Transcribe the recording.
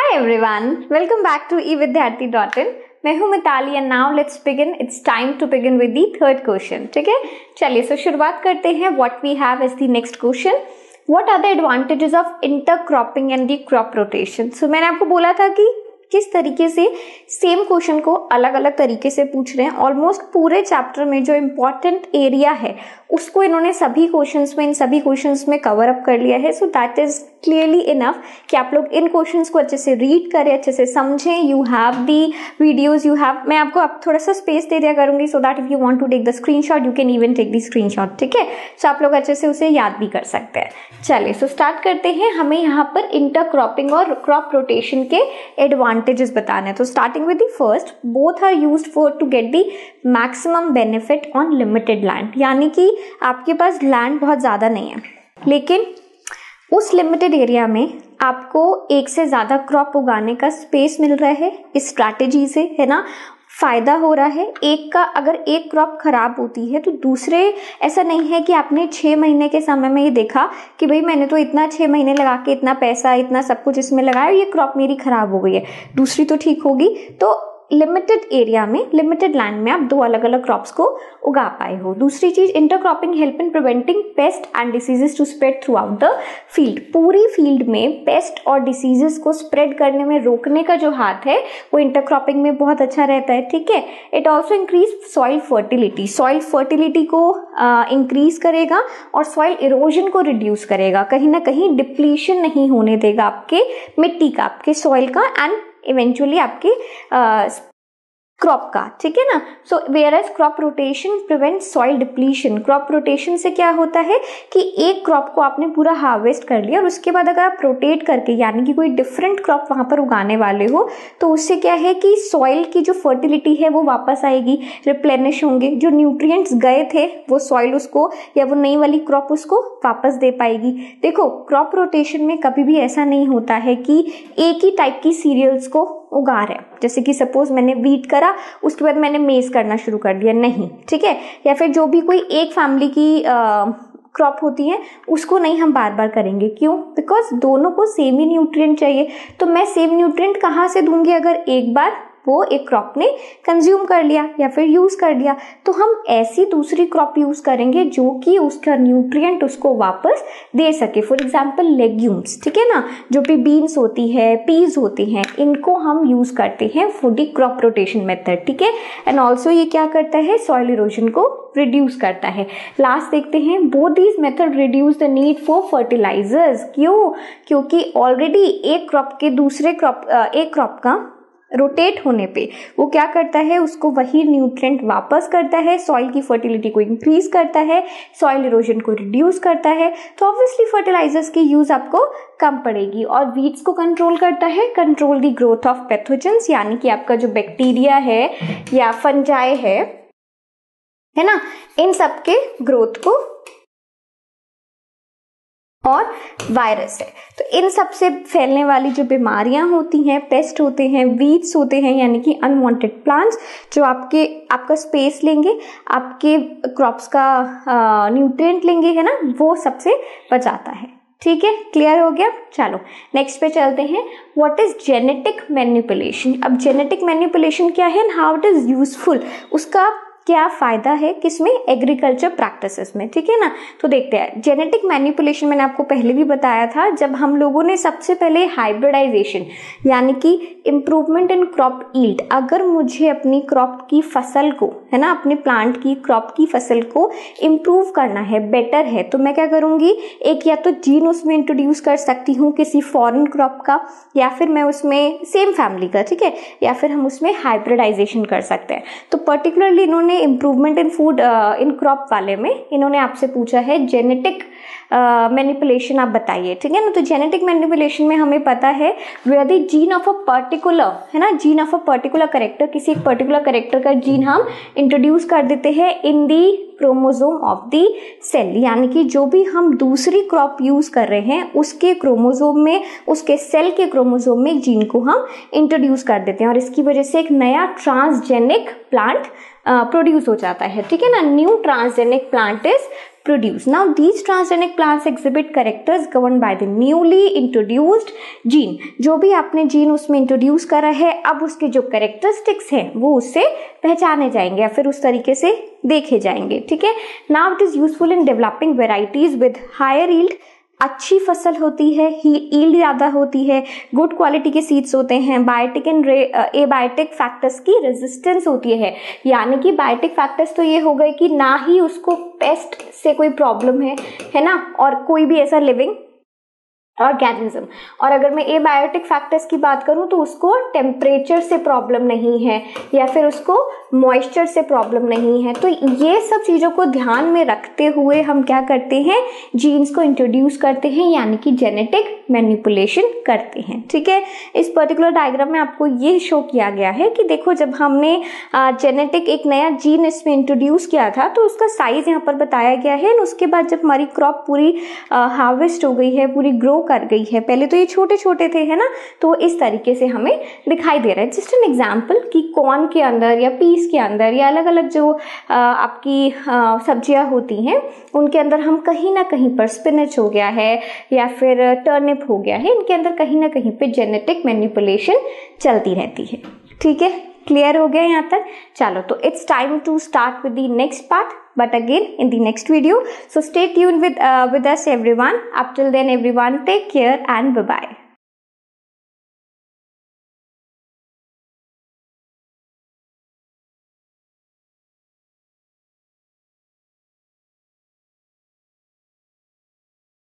Hi everyone, welcome back to evidyarthi.in। मैं हूँ Mitali and now let's begin. It's time to begin with the third question. ठीक है, चलिए so शुरुआत करते हैं। What we have is the next question. What are the advantages of intercropping and the crop rotation. So मैंने आपको बोला था कि किस तरीके से सेम क्वेश्चन को अलग अलग तरीके से पूछ रहे हैं। ऑलमोस्ट पूरे चैप्टर में जो इम्पोर्टेंट एरिया है उसको इन्होंने सभी क्वेश्चंस में, इन सभी क्वेश्चंस में कवर अप कर लिया है। So that is clearly enough कि आप लोग इन क्वेश्चंस को अच्छे से रीड करें, अच्छे से समझें। You have the videos, you have, मैं आपको अब थोड़ा सा स्पेस दे दिया करूंगी so that if you want to take the screenshot you can even take the screenshot. ठीक है, सो आप लोग अच्छे से उसे याद भी कर सकते हैं। चलिए सो स्टार्ट करते हैं। हमें यहाँ पर इंटरक्रॉपिंग और क्रॉप रोटेशन के एडवांटेजेस बताने हैं। तो starting with the first, both are used for to get the maximum benefit on limited land. यानी कि आपके पास लैंड बहुत ज्यादा नहीं है लेकिन उस लिमिटेड एरिया में आपको एक से ज्यादा क्रॉप उगाने का स्पेस मिल रहा है। इस स्ट्रैटेजी से है ना फायदा हो रहा है। एक का अगर एक क्रॉप खराब होती है तो दूसरे, ऐसा नहीं है कि आपने 6 महीने के समय में ये देखा कि भाई मैंने तो इतना 6 महीने लगा के इतना पैसा इतना सब कुछ इसमें लगाया, ये क्रॉप मेरी खराब हो गई है, दूसरी तो ठीक होगी। तो लिमिटेड एरिया में, लिमिटेड लैंड में आप दो अलग अलग क्रॉप्स को उगा पाए हो। दूसरी चीज, intercropping help in preventing pest and diseases to spread throughout the field. पूरी फील्ड में पेस्ट और डिसीजेस को स्प्रेड करने में रोकने का जो हाथ है वो इंटरक्रॉपिंग में बहुत अच्छा रहता है। ठीक है, it also increase soil fertility. Soil fertility को इंक्रीज करेगा और सॉइल इरोजन को रिड्यूस करेगा। कहीं ना कहीं डिप्लीशन नहीं होने देगा आपके मिट्टी का, आपके सॉइल का एंड इवेंचुअली आपके क्रॉप का। ठीक है ना। So whereas crop rotation prevent soil depletion. Crop rotation से क्या होता है कि एक क्रॉप को आपने पूरा हार्वेस्ट कर लिया और उसके बाद अगर आप रोटेट करके यानी कि कोई डिफरेंट क्रॉप वहां पर उगाने वाले हो तो उससे क्या है कि सॉइल की जो फर्टिलिटी है वो वापस आएगी, रिप्लेनिश होंगे। जो न्यूट्रिएंट्स गए थे वो सॉइल उसको या वो नई वाली क्रॉप उसको वापस दे पाएगी। देखो क्रॉप रोटेशन में कभी भी ऐसा नहीं होता है कि एक ही टाइप की सीरियल्स को उगा रहे हैं। जैसे कि सपोज मैंने वीट करा उसके बाद मैंने मेज करना शुरू कर दिया, नहीं। ठीक है, या फिर जो भी कोई एक फैमिली की क्रॉप होती है उसको नहीं हम बार बार करेंगे। क्यों? बिकॉज दोनों को सेम ही न्यूट्रिएंट चाहिए। तो मैं सेम न्यूट्रिएंट कहाँ से दूंगी अगर एक बार वो एक क्रॉप ने कंज्यूम कर लिया या फिर यूज कर लिया। तो हम ऐसी दूसरी क्रॉप यूज करेंगे जो कि उसका न्यूट्रिएंट उसको वापस दे सके। फॉर एग्जांपल लेग्यूम्स, ठीक है ना, जो भी बीन्स होती है, पीज होती हैं, इनको हम यूज करते हैं for the crop rotation method. ठीक है, एंड ऑल्सो ये क्या करता है, सॉइल इरोजन को रिड्यूस करता है। लास्ट देखते हैं, both these method reduce the need for fertilizers. क्यों? क्योंकि ऑलरेडी एक क्रॉप के दूसरे क्रॉप, एक क्रॉप का रोटेट होने पे वो क्या करता है, उसको वही न्यूट्रिएंट वापस करता है, सॉइल की फर्टिलिटी को इंक्रीज करता है, सॉइल इरोजन को रिड्यूस करता है। तो ऑब्वियसली फर्टिलाइजर्स की यूज आपको कम पड़ेगी। और वीड्स को कंट्रोल करता है, control the growth of pathogens, यानी कि आपका जो बैक्टीरिया है या फंजाई है ना, इन सब के ग्रोथ को, और वायरस है तो इन सब से फैलने वाली जो बीमारियां होती हैं, पेस्ट होते हैं, वीड्स होते हैं, यानी कि अनवांटेड प्लांट्स जो आपका स्पेस लेंगे, आपके क्रॉप्स का न्यूट्रिएंट लेंगे, है ना, वो सबसे बचाता है। ठीक है, क्लियर हो गया। चलो नेक्स्ट पे चलते हैं। What is genetic manipulation. अब जेनेटिक मैनिपुलेशन क्या है and how it is useful, उसका क्या फायदा है किसमें, एग्रीकल्चर प्रैक्टिसेस में। ठीक है ना, तो देखते हैं। जेनेटिक मैनिपुलेशन मैंने आपको पहले भी बताया था, जब हम लोगों ने सबसे पहले हाइब्रिडाइजेशन यानी कि इंप्रूवमेंट इन क्रॉप यील्ड, अगर मुझे अपनी क्रॉप की फसल को, है ना, अपने प्लांट की क्रॉप की फसल को इंप्रूव करना है, बेटर है, तो मैं क्या करूंगी, एक या तो जीन उसमें इंट्रोड्यूस कर सकती हूँ किसी फॉरेन क्रॉप का, या फिर मैं उसमें सेम फैमिली का, ठीक है, या फिर हम उसमें हाइब्रिडाइजेशन कर सकते हैं। तो पर्टिकुलरली इन्होंने improvement in food in crop वाले में इन्होंने आपसे पूछा है जेनेटिक मैनिपुलेशन आप बताइए। ठीक है ना, तो जेनेटिक मैनिपुलेशन में हमें पता है where the gene of a particular, है ना, gene of a particular character, किसी एक पर्टिकुलर कैरेक्टर का जीन हम इंट्रोड्यूस कर देते हैं in the chromosome of the cell, यानी कि जो भी हम दूसरी क्रॉप यूज कर रहे हैं उसके क्रोमोसोम में, उसके सेल के क्रोमोसोम में जीन को हम इंट्रोड्यूस कर देते हैं और इसकी वजह से एक नया ट्रांसजेनिक प्लांट प्रोड्यूस हो जाता है। ठीक है ना, new transgenic plant is produce. Now these transgenic plants exhibit characters governed by the newly introduced gene. जो भी आपने जीन उसमें इंट्रोड्यूस करा है, अब उसके जो कैरेक्टरिस्टिक्स हैं वो उससे पहचाने जाएंगे या फिर उस तरीके से देखे जाएंगे, ठीक है। Now it is useful in developing varieties with higher yield, अच्छी फसल होती है, यील्ड ज्यादा होती है, गुड क्वालिटी के सीड्स होते हैं, बायोटिक एंड एबायोटिक फैक्टर्स की रेजिस्टेंस होती है। यानी कि बायोटिक फैक्टर्स तो ये हो गए कि ना ही उसको पेस्ट से कोई प्रॉब्लम है ना, और कोई भी ऐसा लिविंग ऑर्गेनिज्म। और अगर मैं एबायोटिक फैक्टर्स की बात करूं तो उसको टेम्परेचर से प्रॉब्लम नहीं है या फिर उसको मॉइस्चर से प्रॉब्लम नहीं है। तो ये सब चीज़ों को ध्यान में रखते हुए हम क्या करते हैं, जीन्स को इंट्रोड्यूस करते हैं, यानी कि जेनेटिक मैनिपुलेशन करते हैं, ठीक है। इस पर्टिकुलर डायग्राम में आपको ये शो किया गया है कि देखो जब हमने जेनेटिक एक नया जीन इसमें इंट्रोड्यूस किया था तो उसका साइज यहाँ पर बताया गया है। उसके बाद जब हमारी क्रॉप पूरी हार्वेस्ट हो गई है, पूरी ग्रो कर गई है, पहले तो ये छोटे छोटे थे, है ना, तो इस तरीके से हमें दिखाई दे रहा है। जस्ट एन एग्जाम्पल कि कॉर्न के अंदर या पीस के अंदर या अलग अलग जो आपकी सब्जियां होती हैं उनके अंदर हम कहीं ना कहीं पर स्पिनच हो गया है या फिर टर्निप हो गया है, इनके अंदर कहीं ना कहीं पे जेनेटिक मैनिपुलेशन चलती रहती है, ठीक है। क्लियर हो गया यहाँ तक? चलो, तो it's time to start with the next part, but again in the next video. So stay tuned with us everyone. Up till then everyone, take care and bye bye.